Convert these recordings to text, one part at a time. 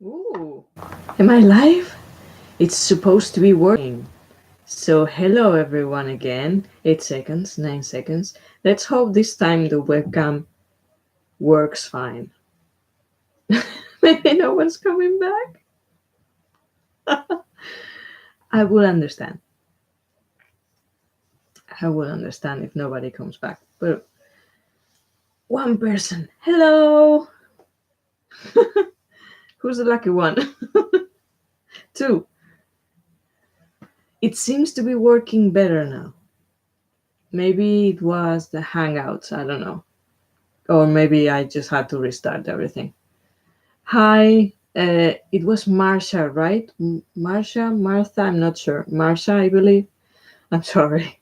Ooh, am I live? It's supposed to be working. So, hello everyone again. 8 seconds, 9 seconds. Let's hope this time the webcam works fine. Maybe no one's coming back. I will understand. I will understand if nobody comes back. But one person. Hello! Who's the lucky one? Two. It seems to be working better now. Maybe it was the Hangouts, I don't know. Or maybe I just had to restart everything. Hi, it was Marsha, right? Martha, I'm not sure. Marsha, I believe. I'm sorry.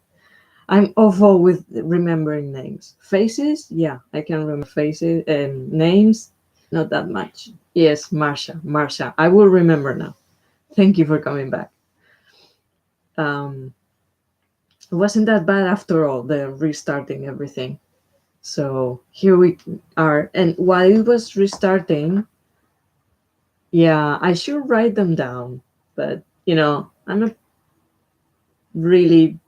I'm awful with remembering names. Faces, yeah, I can remember faces. Names, not that much. Yes, Marsha. I will remember now. Thank you for coming back. It wasn't that bad after all, the restarting everything. So here we are. And while it was restarting, yeah, I should write them down. But, I'm a really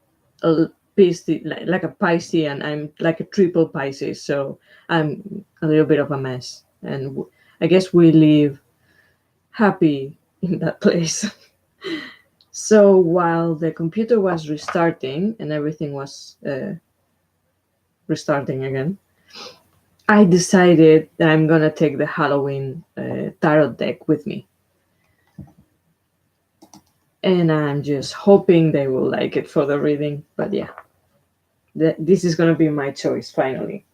a Pisces, like a Pisces, and I'm like a triple Pisces. So I'm a little bit of a mess. And I guess we live happy in that place. So while the computer was restarting and everything was restarting again, I decided that I'm gonna take the Halloween tarot deck with me, and I'm just hoping they will like it for the reading. But yeah, this is gonna be my choice finally,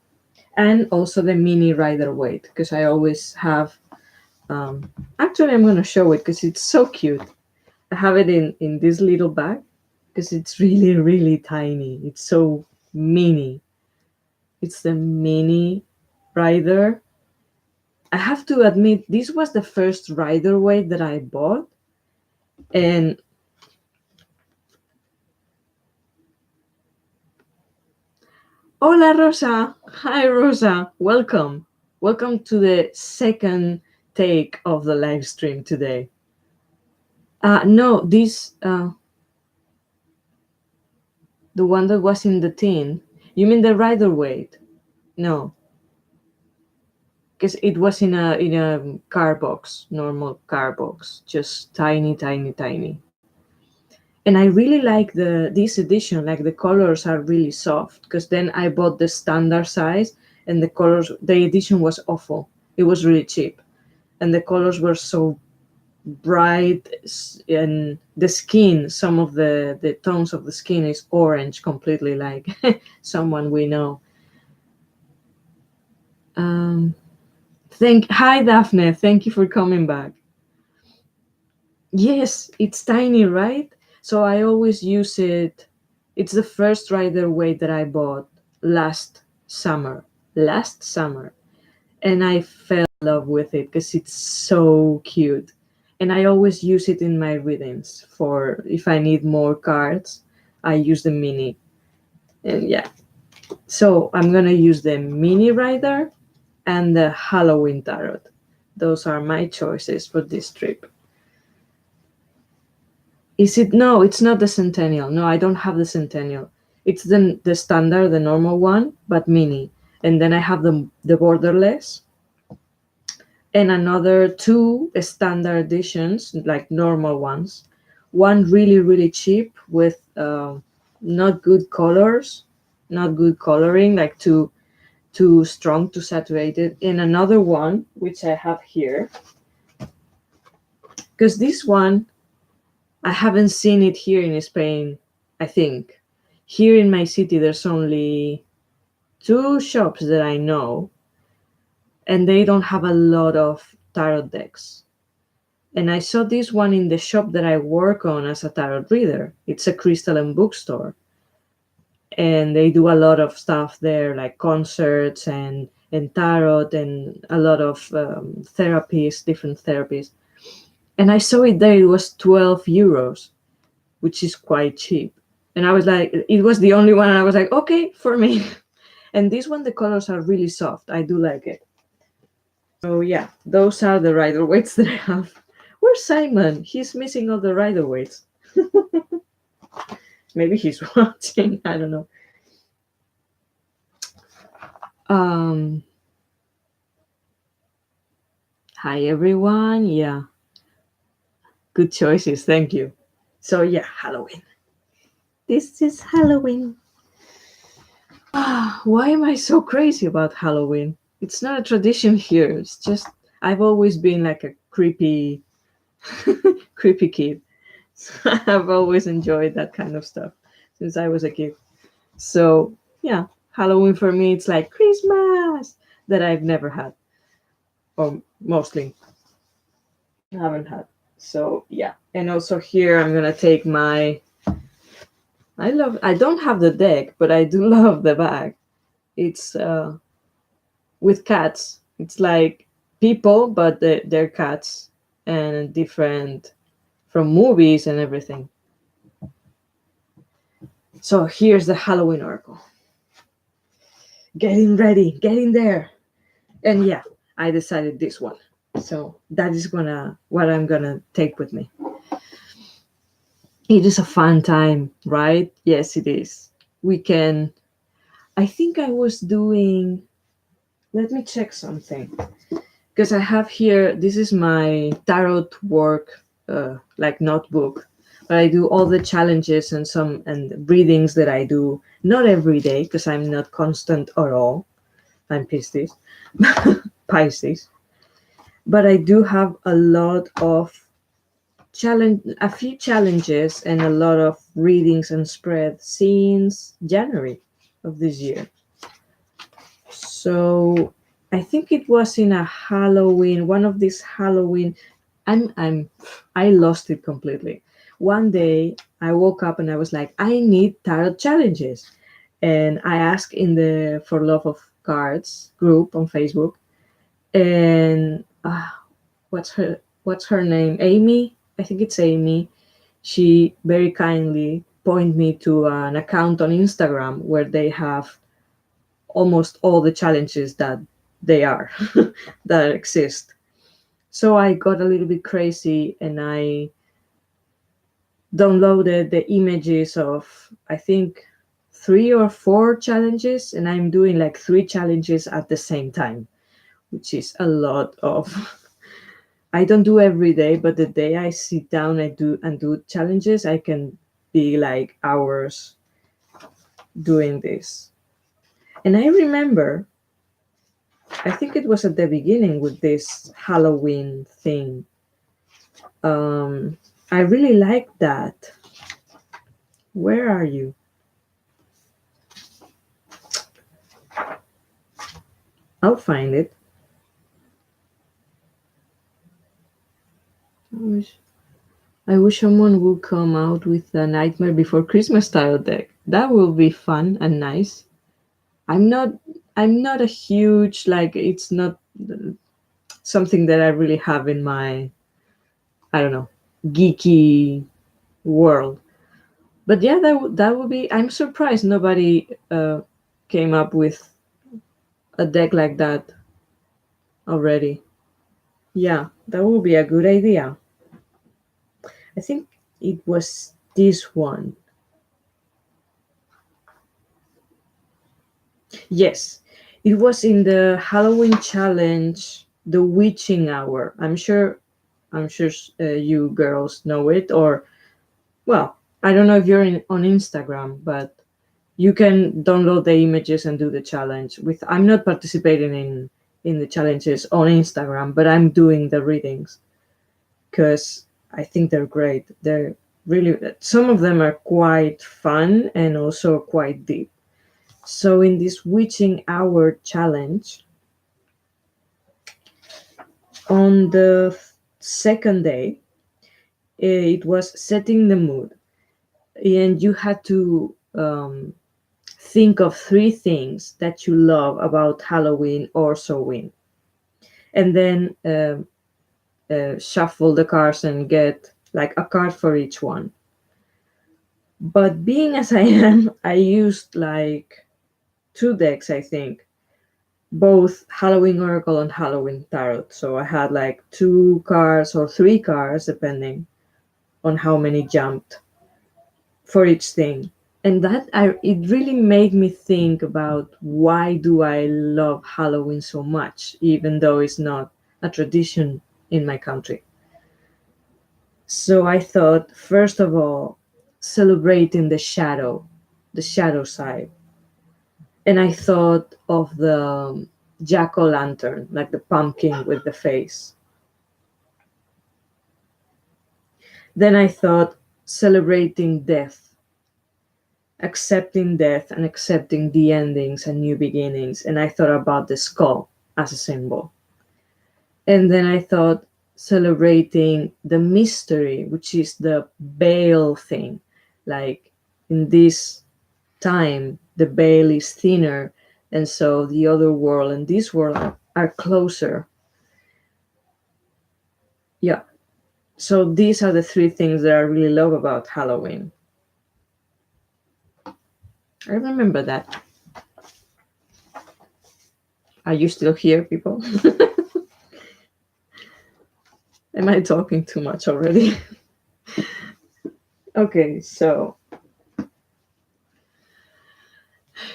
and also the mini rider weight because I always have. Actually, I'm gonna show it because it's so cute. I have it in this little bag because it's really tiny. It's so mini. It's the mini rider. I have to admit, this was the first rider weight that I bought. And hola, Rosa. Hi, Rosa. Welcome. Welcome to the second take of the live stream today. No, the one that was in the tin. You mean the rider weight? No, because it was in a car box, normal car box, just tiny. And I really like this edition. Like the colors are really soft. Because then I bought the standard size, and the edition was awful. It was really cheap, and the colors were so bright, and the skin. Some of the tones of the skin is orange completely, like someone we know. Um, Hi Daphne, thank you for coming back. Yes, it's tiny, right? So I always use it. It's the first rider weight that I bought last summer. Last summer. And I fell in love with it because it's so cute. And I always use it in my readings for if I need more cards, I use the mini. And yeah. So I'm gonna use the mini rider and the Halloween tarot. Those are my choices for this trip. Is it? No, it's not the Centennial. No, I don't have the Centennial. It's the standard, the normal one, but mini. And then I have the borderless and another two standard editions, like normal ones. One really cheap with not good colors, not good coloring, like too strong, too saturated. And another one, which I have here, because this one I haven't seen it here in Spain, I think. Here in my city, there's only two shops that I know, and they don't have a lot of tarot decks. And I saw this one in the shop that I work on as a tarot reader. It's a crystal and bookstore. And they do a lot of stuff there, like concerts and tarot and a lot of therapies, different therapies. And I saw it there, it was 12 euros, which is quite cheap. And I was like, it was the only one. And I was like, okay, for me. And this one, the colors are really soft. I do like it. So yeah, those are the rider weights that I have. Where's Simon? He's missing all the rider weights. Maybe he's watching. I don't know. Um, Hi everyone. Yeah, good choices. Thank you. So yeah, Halloween. This is Halloween. Why am I so crazy about Halloween? It's not a tradition here. It's just I've always been like a creepy, creepy kid. I've always enjoyed that kind of stuff since I was a kid. So yeah, Halloween for me it's like Christmas that I've never had, or mostly haven't had. So yeah, and also here I'm gonna take my. I don't have the deck, but I do love the bag. It's with cats. It's like people, but they're cats and different from movies and everything. So here's the Halloween Oracle. Getting ready, getting there. And yeah, I decided this one. So that is what I'm gonna take with me. It is a fun time, right? Yes, it is. We can. I think I was doing. Let me check something because I have here. This is my tarot work, like notebook. But I do all the challenges and some and readings that I do not every day because I'm not constant at all. I'm Pisces, Pisces. But I do have a lot of a few challenges and a lot of readings and spreads since January of this year. So I think it was in a Halloween, one of these Halloween. I'm I lost it completely. One day I woke up and I was like, I need tarot challenges, and I asked in the For Love of Cards group on Facebook, and what's her name? Amy, I think it's Amy. She very kindly pointed me to an account on Instagram where they have almost all the challenges that they are that exist. So I got a little bit crazy and I downloaded the images of I think 3 or 4 challenges, and I'm doing like 3 challenges at the same time, which is a lot of. I don't do every day, but the day I sit down and do challenges, I can be like hours doing this. And I remember, I think it was at the beginning with this Halloween thing. I really like that. Where are you? I'll find it. I wish someone would come out with a Nightmare Before Christmas style deck. That will be fun and nice. I'm not I'm not a huge like it's not something that I really have in my I don't know geeky world. But yeah, that would be. I'm surprised nobody came up with a deck like that already. Yeah, that would be a good idea. I think it was this one. Yes, it was in the Halloween challenge, the witching hour. I'm sure you girls know it, or well, I don't know if you're on Instagram, but you can download the images and do the challenge. With I'm not participating in the challenges on Instagram, but I'm doing the readings because I think they're great. They're really some of them are quite fun and also quite deep. So in this witching hour challenge, on the second day, it was setting the mood, and you had to think of 3 things that you love about Halloween or Samhain, and then shuffle the cards and get like a card for each one. But being as I am, I used like 2 decks, I think, both Halloween Oracle and Halloween Tarot. So I had like 2 cards or 3 cards, depending on how many jumped for each thing. And it really made me think about why do I love Halloween so much, even though it's not a tradition in my country. So I thought, first of all, celebrating the shadow side. And I thought of the jack-o'-lantern, like the pumpkin with the face. Then I thought celebrating death and accepting the endings and new beginnings. And I thought about the skull as a symbol. And then I thought celebrating the mystery, which is the veil thing. Like in this time, the veil is thinner, and so the other world and this world are closer. Yeah. So these are the 3 things that I really love about Halloween. I remember that. Are you still here, people? Am I talking too much already? Okay, so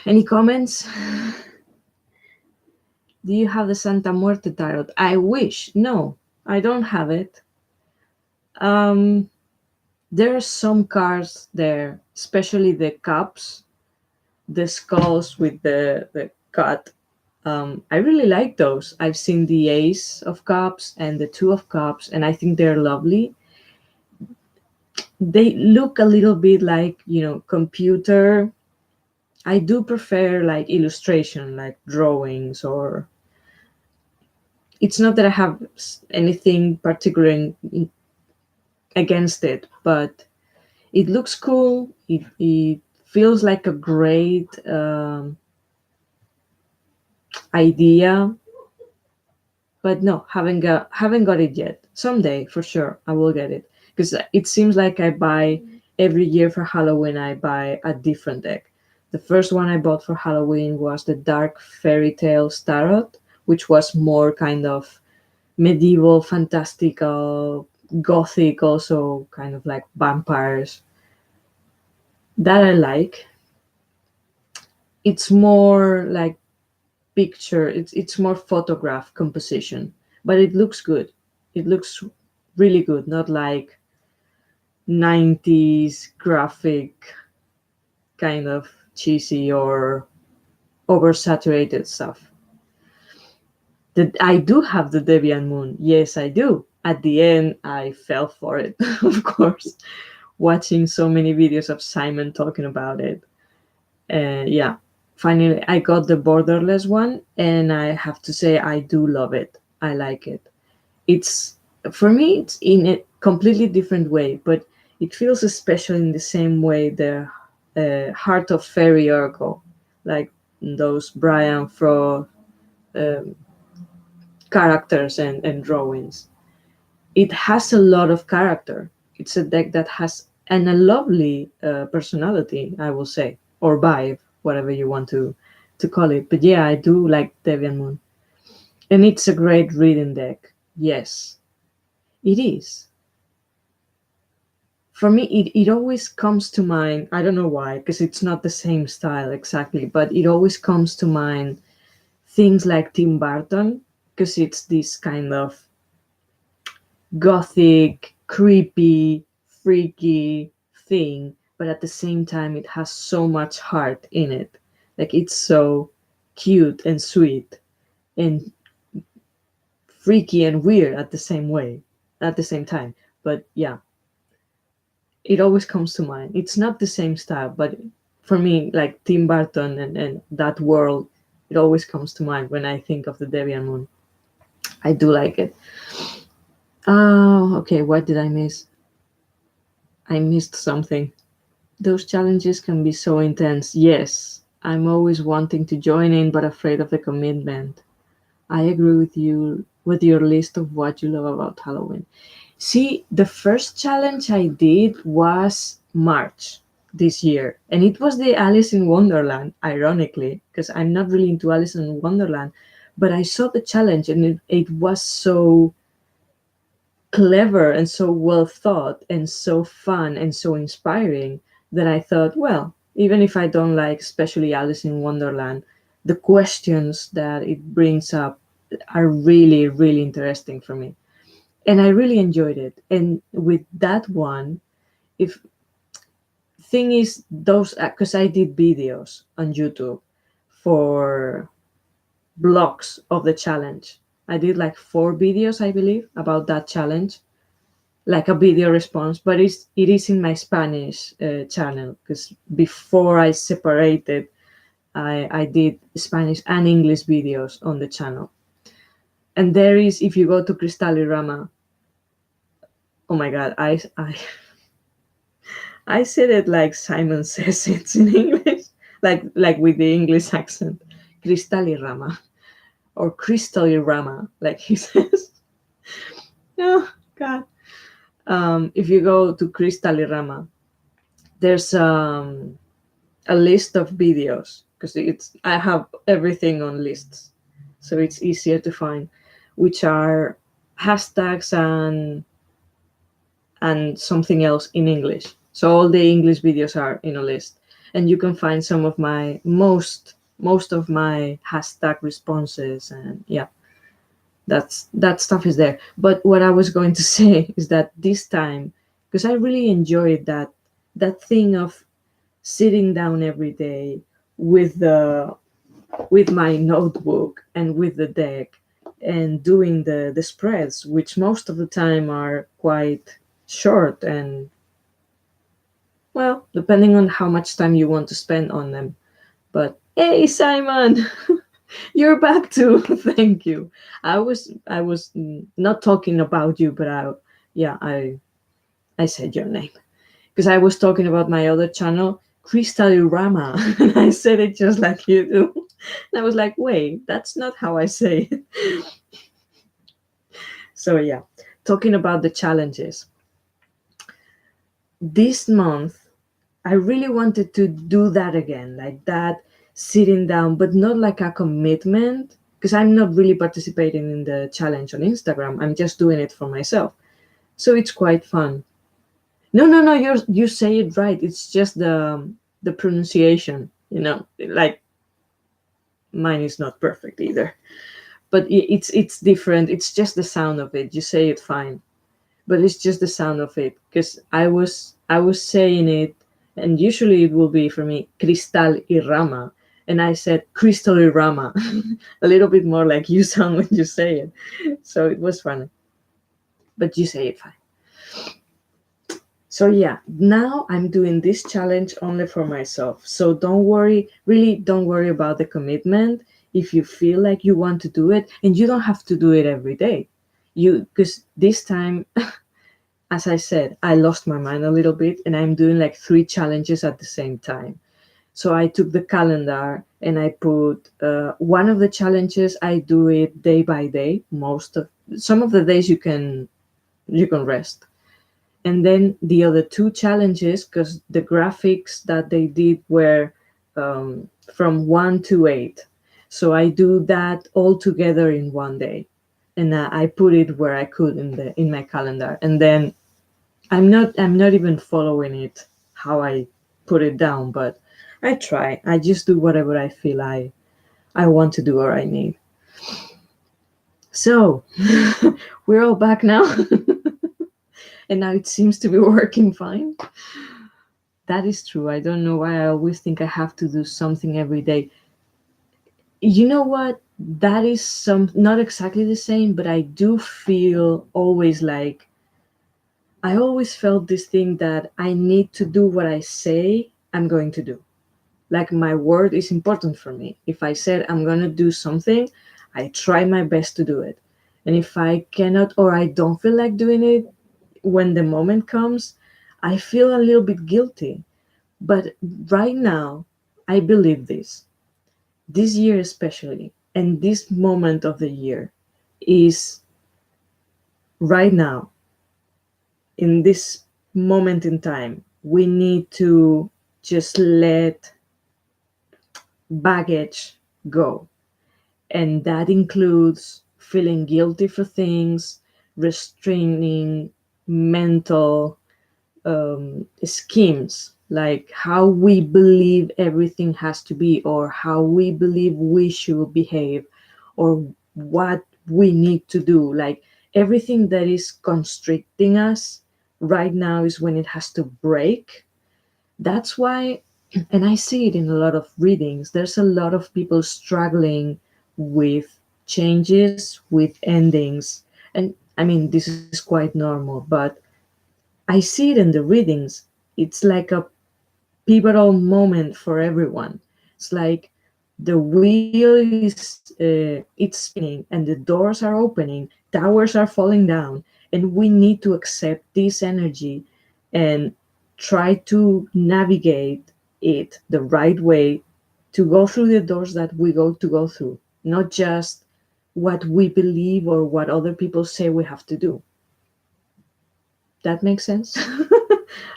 any comments? Do you have the Santa Muerte tarot? I wish. No, I don't have it. There are some cards there, especially the cups, the skulls with the cut. I really like those. I've seen the Ace of Cups and the Two of Cups, and I think they're lovely. They look a little bit like, computer. I do prefer like illustration, like drawings, or it's not that I have anything particular against it, but it looks cool. It feels like a great idea, but no, haven't got it yet. Someday for sure I will get it, because it seems like I buy every year for Halloween. I buy a different deck. The first one I bought for Halloween was the Dark Fairy Tales Tarot, which was more kind of medieval, fantastical, gothic, also kind of like vampires. That I like. It's more like picture. It's more photograph composition, but it looks good. It looks really good, not like 90s graphic kind of cheesy or oversaturated stuff. That I do have the Debian Moon. Yes, I do. At the end, I fell for it, of course, watching so many videos of Simon talking about it. Yeah, finally, I got the borderless one, and I have to say, I do love it. I like it. It's, for me, it's in a completely different way, but it feels special in the same way the Heart of Fairy Oracle, like those Brian Frost um, characters and drawings. It has a lot of character. It's a deck that has and a lovely personality, I will say, or vibe, whatever you want to call it. But yeah, I do like Deviant Moon, and it's a great reading deck. Yes, it is. For me, it always comes to mind. I don't know why, because it's not the same style exactly, but it always comes to mind things like Tim Burton, because it's this kind of gothic, creepy, freaky thing, but at the same time, it has so much heart in it. Like, it's so cute and sweet and freaky and weird at the same way, at the same time. But yeah, it always comes to mind. It's not the same style, but for me, like Tim Burton and that world, it always comes to mind when I think of the Debian Moon. I do like it. Oh, okay. What did I miss? I missed something. Those challenges can be so intense. Yes, I'm always wanting to join in, but afraid of the commitment. I agree with you with your list of what you love about Halloween. See, the first challenge I did was March. this year, and it was the Alice in Wonderland, ironically, because I'm not really into Alice in Wonderland, but I saw the challenge, and it was so clever and so well thought and so fun and so inspiring that I thought, well, even if I don't like especially Alice in Wonderland, the questions that it brings up are really, really interesting for me. And I really enjoyed it. And with that one, if thing is those, because I did videos on YouTube for blocks of the challenge. I did like 4 videos, I believe, about that challenge, like a video response, but it is in my Spanish channel, because before I separated, I did Spanish and English videos on the channel. And there is, if you go to Cristalirama, oh my god, I said it like Simon says it in English, like with the English accent, Cristalirama or Crystalirama, like he says. Oh god. If you go to Cristalirama, there's a list of videos, because it's I have everything on lists, so it's easier to find, which are hashtags and something else in English. So all the English videos are in a list, and you can find some of my most of my hashtag responses, and yeah, that stuff is there. But what I was going to say is that this time, because I really enjoyed that thing of sitting down every day with the with my notebook and with the deck and doing the spreads, which most of the time are quite short and, well, depending on how much time you want to spend on them. But hey, Simon, you're back too. Thank you. I was not talking about you, but I said your name because I was talking about my other channel, Crystalirama, and I said it just like you do. And I was like, wait, that's not how I say it. So yeah, talking about the challenges. This month, I really wanted to do that again, like that, sitting down, but not like a commitment, because I'm not really participating in the challenge on Instagram. I'm just doing it for myself. So it's quite fun. No, you say it right. It's just the pronunciation, like mine is not perfect either. But it's different. It's just the sound of it. You say it fine, but it's just the sound of it, because I was saying it, and usually it will be for me Cristal y Rama, and I said Crystal y Rama, a little bit more like you sound when you say it. So it was funny, but you say it fine. So yeah, now I'm doing this challenge only for myself. So don't worry, really don't worry about the commitment. If you feel like you want to do it, and you don't have to do it every day. Because this time, as I said, I lost my mind a little bit, and I'm doing like 3 challenges at the same time. So I took the calendar and I put one of the challenges, I do it day by day. Some of the days you can rest. And then the other 2 challenges, because the graphics that they did were from 1 to 8. So I do that all together in one day, and I put it where I could in my calendar. And then I'm not even following it how I put it down, but I try. I just do whatever I feel I want to do or I need. So we're all back now. And now it seems to be working fine. That is true. I don't know why I always think I have to do something every day. You know what? That is not exactly the same, but I do feel always like I always felt this thing that I need to do what I say I'm going to do. Like my word is important for me. If I said I'm going to do something, I try my best to do it. And if I cannot or I don't feel like doing it, when the moment comes, I feel a little bit guilty. But right now, I believe this year especially, and this moment of the year is right now, in this moment in time, we need to just let baggage go. And that includes feeling guilty for things, restraining mental schemes, like how we believe everything has to be, or how we believe we should behave, or what we need to do. Like everything that is constricting us right now is when it has to break. That's why, and I see it in a lot of readings, there's a lot of people struggling with changes, with endings. And I mean, this is quite normal, but I see it in the readings. It's like a pivotal moment for everyone. It's like the wheel is it's spinning and the doors are opening, towers are falling down, and we need to accept this energy and try to navigate it the right way to go through the doors that we go through, not just what we believe or what other people say we have to do. That makes sense.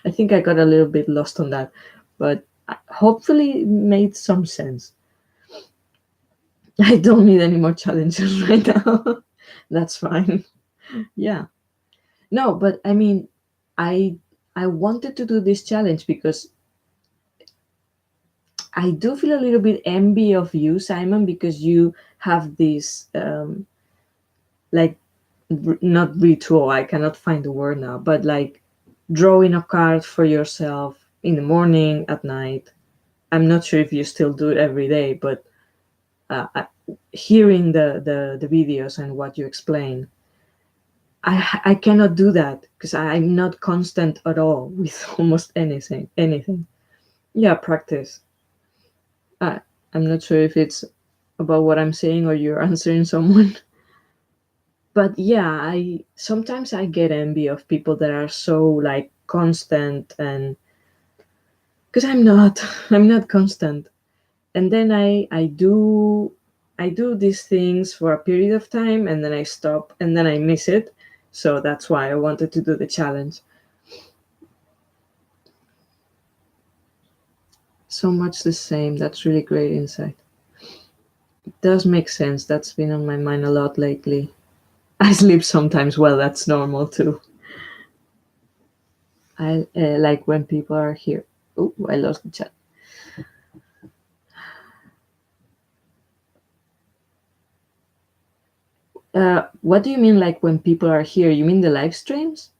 I think I got a little bit lost on that, but hopefully it made some sense. I don't need any more challenges right now. That's fine. Yeah. No, but I mean, I I wanted to do this challenge because I do feel a little bit envy of you, Simon, because you have this like not ritual. I cannot find the word now, but like drawing a card for yourself in the morning, at night. I'm not sure if you still do it every day, but hearing the videos and what you explain, I cannot do that because I'm not constant at all with almost anything. Yeah, practice. I, I'm not sure if it's about what I'm saying or you're answering someone. But yeah, I sometimes I get envy of people that are so like constant, and because I'm not constant. And then I do these things for a period of time, and then I stop, and then I miss it. So that's why I wanted to do the challenge. So much the same. That's really great insight. It does make sense. That's been on my mind a lot lately. I sleep sometimes. Well, that's normal too. I like when people are here. Oh, I lost the chat. What do you mean, like when people are here? You mean the live streams?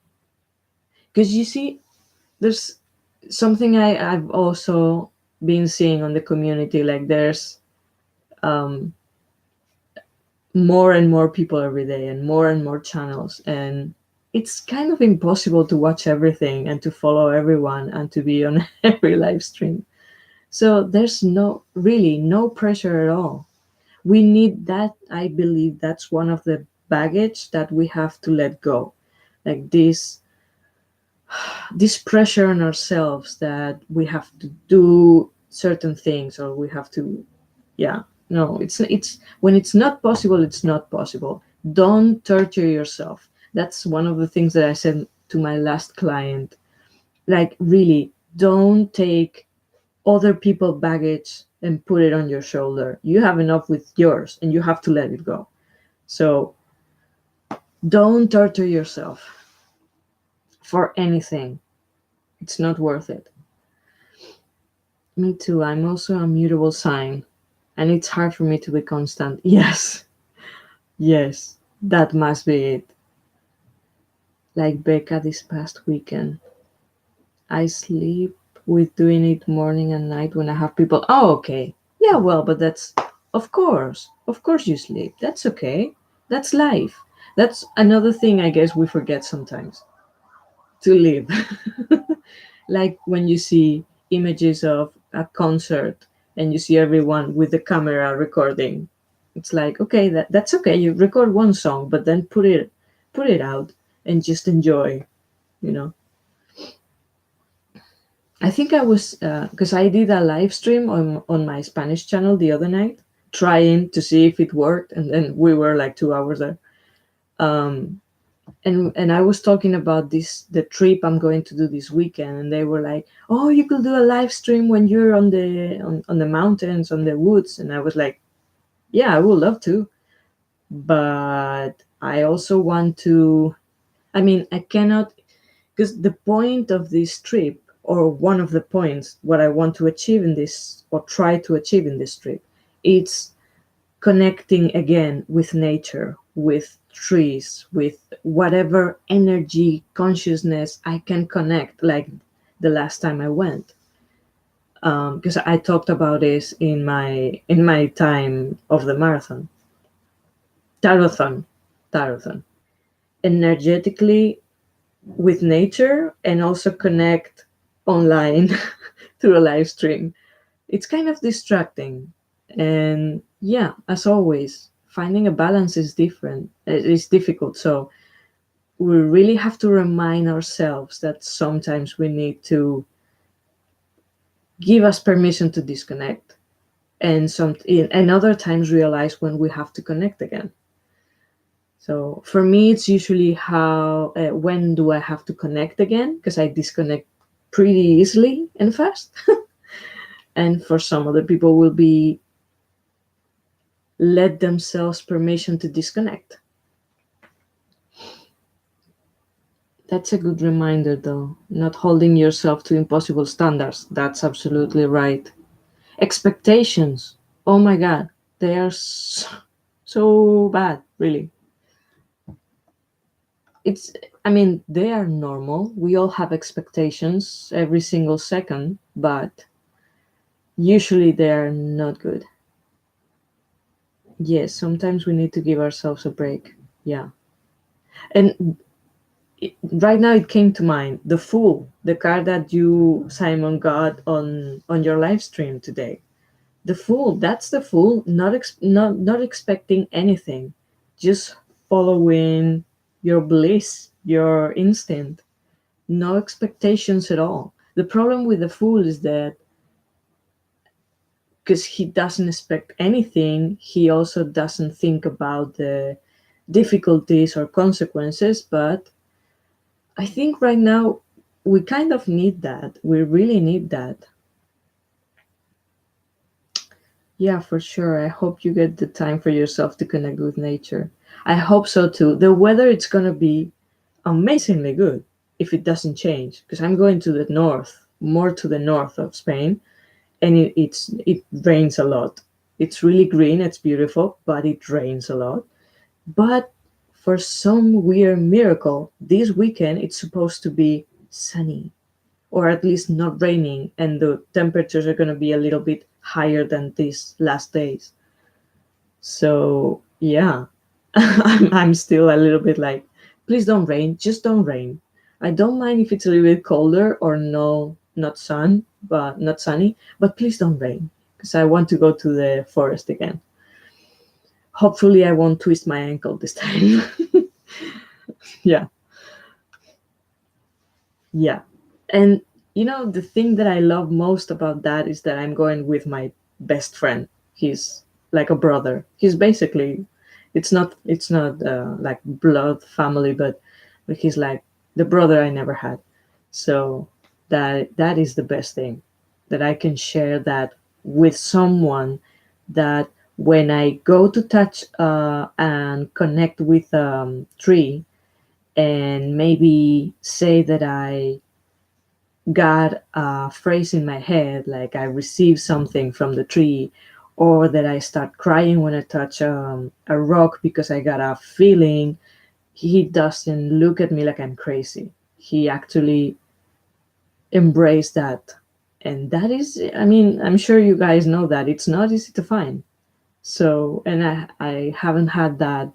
Because you see, there's something I've also been seeing on the community. Like there's um, more and more people every day, and more channels, and it's kind of impossible to watch everything and to follow everyone and to be on every live stream. So there's no pressure at all. We need that. I believe that's one of the baggage that we have to let go, like this pressure on ourselves that we have to do certain things, or we have to, yeah. No, it's when it's not possible, it's not possible. Don't torture yourself. That's one of the things that I said to my last client. Like, really, don't take other people baggage and put it on your shoulder. You have enough with yours, and you have to let it go. So don't torture yourself for anything. It's not worth it. Me too. I'm also a mutable sign, and it's hard for me to be constant. Yes, yes, that must be it. Like Becca this past weekend. I sleep with doing it morning and night when I have people. Oh, okay. Yeah, well, but that's, of course you sleep. That's okay. That's life. That's another thing I guess we forget sometimes to live. Like when you see images of a concert and you see everyone with the camera recording. It's like, okay, that's okay. You record one song, but then put it out and just enjoy, you know. I think I was because I did a live stream on my Spanish channel the other night, trying to see if it worked, and then we were like 2 hours there. Um, And I was talking about the trip I'm going to do this weekend, and they were like, "Oh, you could do a live stream when you're on the mountains, on the woods." And I was like, "Yeah, I would love to, but I also want to. I mean, I cannot, because the point of this trip, or one of the points, what I want to achieve in this, or try to achieve in this trip, it's connecting again with nature, with trees, with whatever energy, consciousness I can connect, like the last time I went. Because I talked about this in my time of the marathon, marathon, energetically with nature, and also connect online through a live stream. It's kind of distracting. And yeah, as always, finding a balance is different. It's difficult. So we really have to remind ourselves that sometimes we need to give us permission to disconnect, and other times realize when we have to connect again. So for me, it's usually how when do I have to connect again, because I disconnect pretty easily and fast. And for some other people will be let themselves permission to disconnect. That's a good reminder, though. Not holding yourself to impossible standards. That's absolutely right. Expectations. Oh my God. They are so bad, really. It's, I mean, they are normal. We all have expectations every single second, but usually they are not good. Yes, sometimes we need to give ourselves a break. Yeah. And right now it came to mind, the Fool, the card that you, Simon, got on your live stream today. The Fool, that's the Fool, not expecting anything, just following your bliss, your instinct, no expectations at all. The problem with the Fool is that because he doesn't expect anything, he also doesn't think about the difficulties or consequences. But I think right now we kind of need that. We really need that. Yeah, for sure. I hope you get the time for yourself to connect with nature. I hope so too. The weather, it's going to be amazingly good if it doesn't change, because I'm going to the north, more to the north of Spain, and it rains a lot. It's really green, it's beautiful, but it rains a lot. But for some weird miracle, this weekend it's supposed to be sunny, or at least not raining, and the temperatures are going to be a little bit higher than these last days. So yeah, I'm still a little bit like, please don't rain, just don't rain. I don't mind if it's a little bit colder or no, not sun, but not sunny, but please don't rain, because I want to go to the forest again. Hopefully, I won't twist my ankle this time. Yeah, yeah. And the thing that I love most about that is that I'm going with my best friend. He's like a brother. He's basically, it's not like blood family, but he's like the brother I never had. So that is the best thing, that I can share that with someone, that when I go to touch and connect with a tree, and maybe say that I got a phrase in my head, like I received something from the tree, or that I start crying when I touch a rock because I got a feeling, he doesn't look at me like I'm crazy. He actually embraced that. And that is, I mean, I'm sure you guys know that it's not easy to find. So, and I haven't had that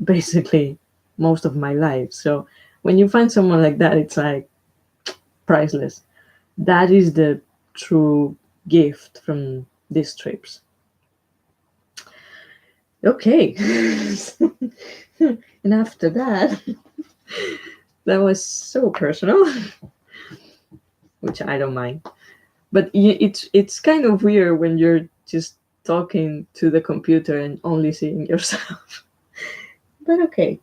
basically most of my life. So when you find someone like that, it's like priceless. That is the true gift from these trips. Okay. And after that, that was so personal, which I don't mind. But it's kind of weird when you're just talking to the computer and only seeing yourself. But okay.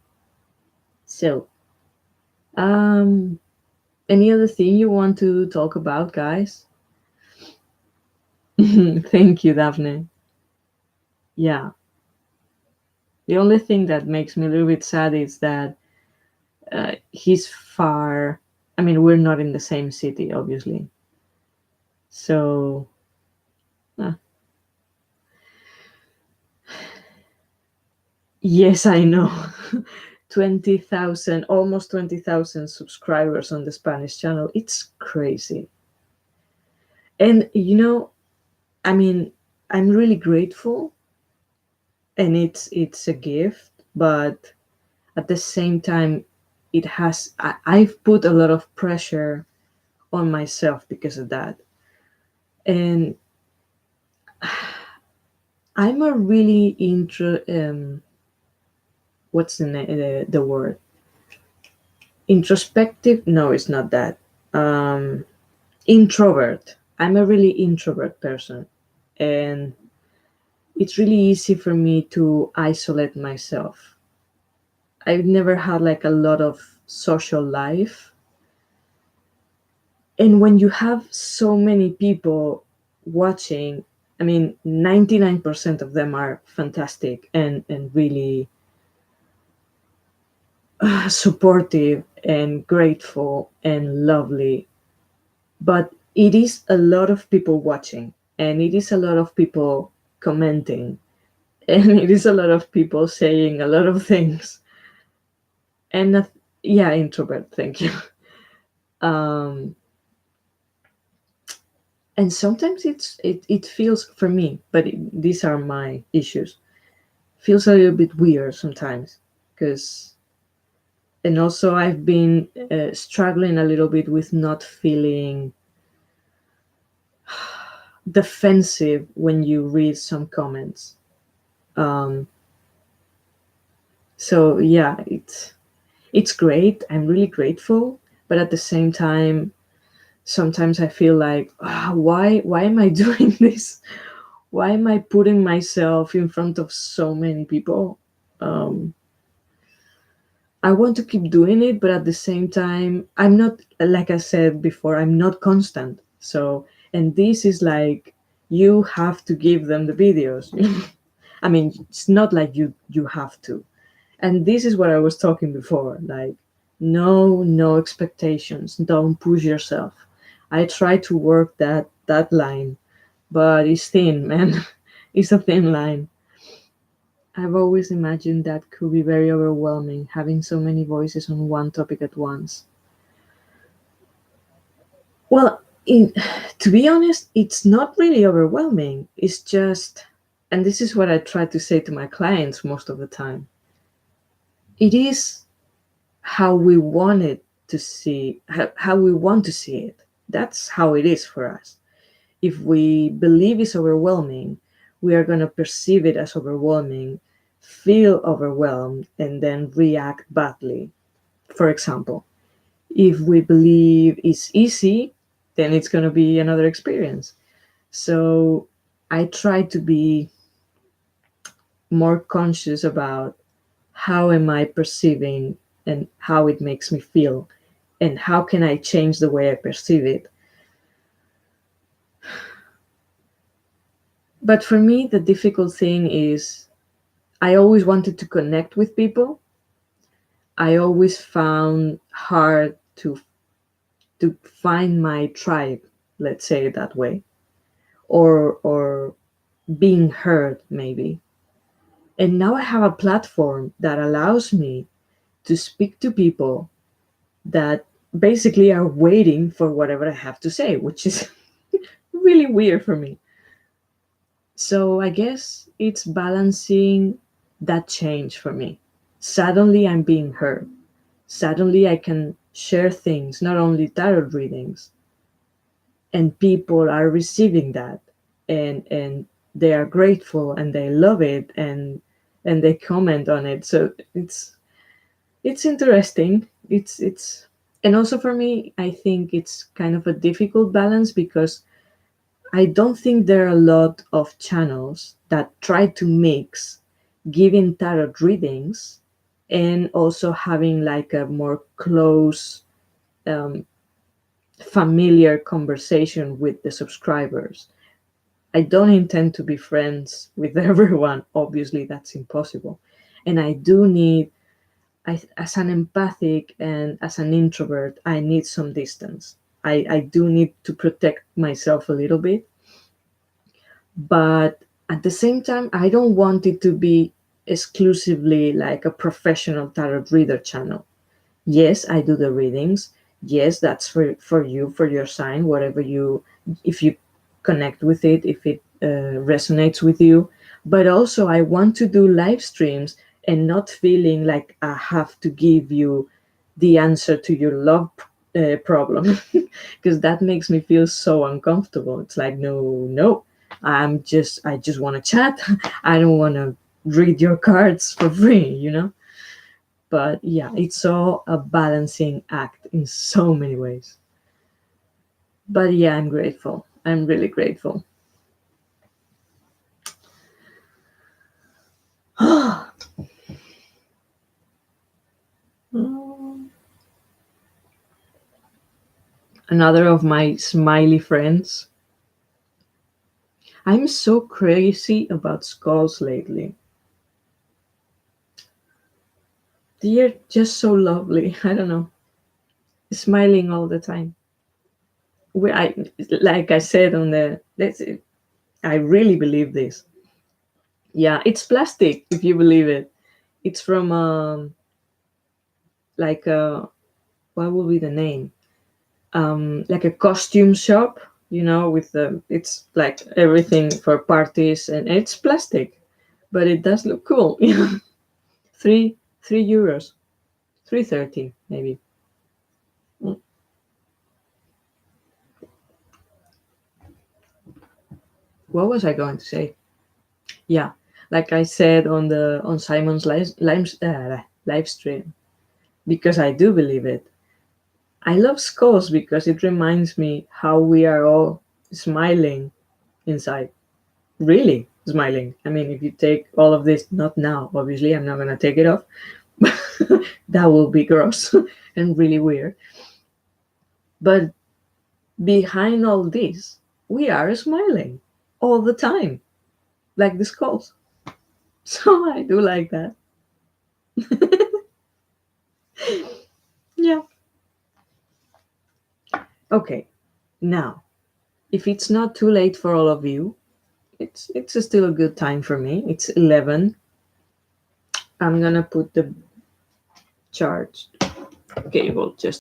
So, um, any other thing you want to talk about, guys? Thank you, Daphne. Yeah. The only thing that makes me a little bit sad is that he's far. I mean, we're not in the same city, obviously. So, uh, yes, I know. 20,000, almost 20,000 subscribers on the Spanish channel. It's crazy. And, I mean, I'm really grateful and it's a gift, but at the same time, I've put a lot of pressure on myself because of that. And I'm a really what's the word? Introspective? No, it's not that. Um, Introvert. I'm a really introvert person, and it's really easy for me to isolate myself. I've never had like a lot of social life, and when you have so many people watching, I mean, 99% of them are fantastic and really supportive and grateful and lovely, but it is a lot of people watching, and it is a lot of people commenting, and it is a lot of people saying a lot of things. And yeah, introvert, thank you. um and sometimes it feels for me, but these are my issues, feels a little bit weird sometimes, because and also I've been struggling a little bit with not feeling defensive when you read some comments. um so yeah, it's great, I'm really grateful, but at the same time sometimes I feel like, why am I doing this? Why am I putting myself in front of so many people? um I want to keep doing it, but at the same time, I'm not, like I said before, I'm not constant. So, and this is like, you have to give them the videos. I mean, it's not like you have to. And this is what I was talking before, like, no expectations. Don't push yourself. I try to work that line, but it's thin, man. It's a thin line. I've always imagined that could be very overwhelming, having so many voices on one topic at once. Well, to be honest, it's not really overwhelming. It's just, and this is what I try to say to my clients most of the time, it is how we want it to see, how we want to see it. That's how it is for us. If we believe it's overwhelming, we are going to perceive it as overwhelming, feel overwhelmed, and then react badly. For example, if we believe it's easy, then it's going to be another experience. So I try to be more conscious about how am I perceiving and how it makes me feel, and how can I change the way I perceive it. But for me, the difficult thing is I always wanted to connect with people. I always found hard to find my tribe, let's say it that way, or being heard maybe. And now I have a platform that allows me to speak to people that basically are waiting for whatever I have to say, which is really weird for me. So I guess it's balancing that change for me. Suddenly I'm being heard. Suddenly I can share things, not only tarot readings, and people are receiving that, and they are grateful and they love it, and they comment on it. So it's interesting. It's and also for me, I think it's kind of a difficult balance because I don't think there are a lot of channels that try to mix giving tarot readings and also having like a more close, um, familiar conversation with the subscribers. I don't intend to be friends with everyone. Obviously, that's impossible. And I do need, as an empathic and as an introvert, I need some distance. I do need to protect myself a little bit. But at the same time, I don't want it to be exclusively like a professional tarot reader channel. Yes, I do the readings. Yes, that's for you, for your sign, whatever you, if you connect with it, if it resonates with you. But also, I want to do live streams and not feeling like I have to give you the answer to your love problem, because that makes me feel so uncomfortable. It's like, no, no, I just want to chat. I don't want to read your cards for free. But yeah, it's all a balancing act in so many ways. But yeah, I'm grateful. I'm really grateful. Another of my smiley friends. I'm so crazy about skulls lately. They're just so lovely. I don't know. Smiling all the time. I, like I said on the, that's it. I really believe this. Yeah, it's plastic, if you believe it. It's from like what would be the name? Like a costume shop, with the, it's like everything for parties, and it's plastic, but it does look cool. Three euros, 3.30 maybe. Mm. What was I going to say? Yeah, like I said on Simon's live stream, because I do believe it. I love skulls because it reminds me how we are all smiling inside, really smiling. I mean, if you take all of this, not now, obviously, I'm not going to take it off. That will be gross and really weird. But behind all this, we are smiling all the time, like the skulls. So I do like that. Yeah. Okay. Now, if it's not too late for all of you, it's still a good time for me. It's 11. I'm gonna put the charge. Okay, well, just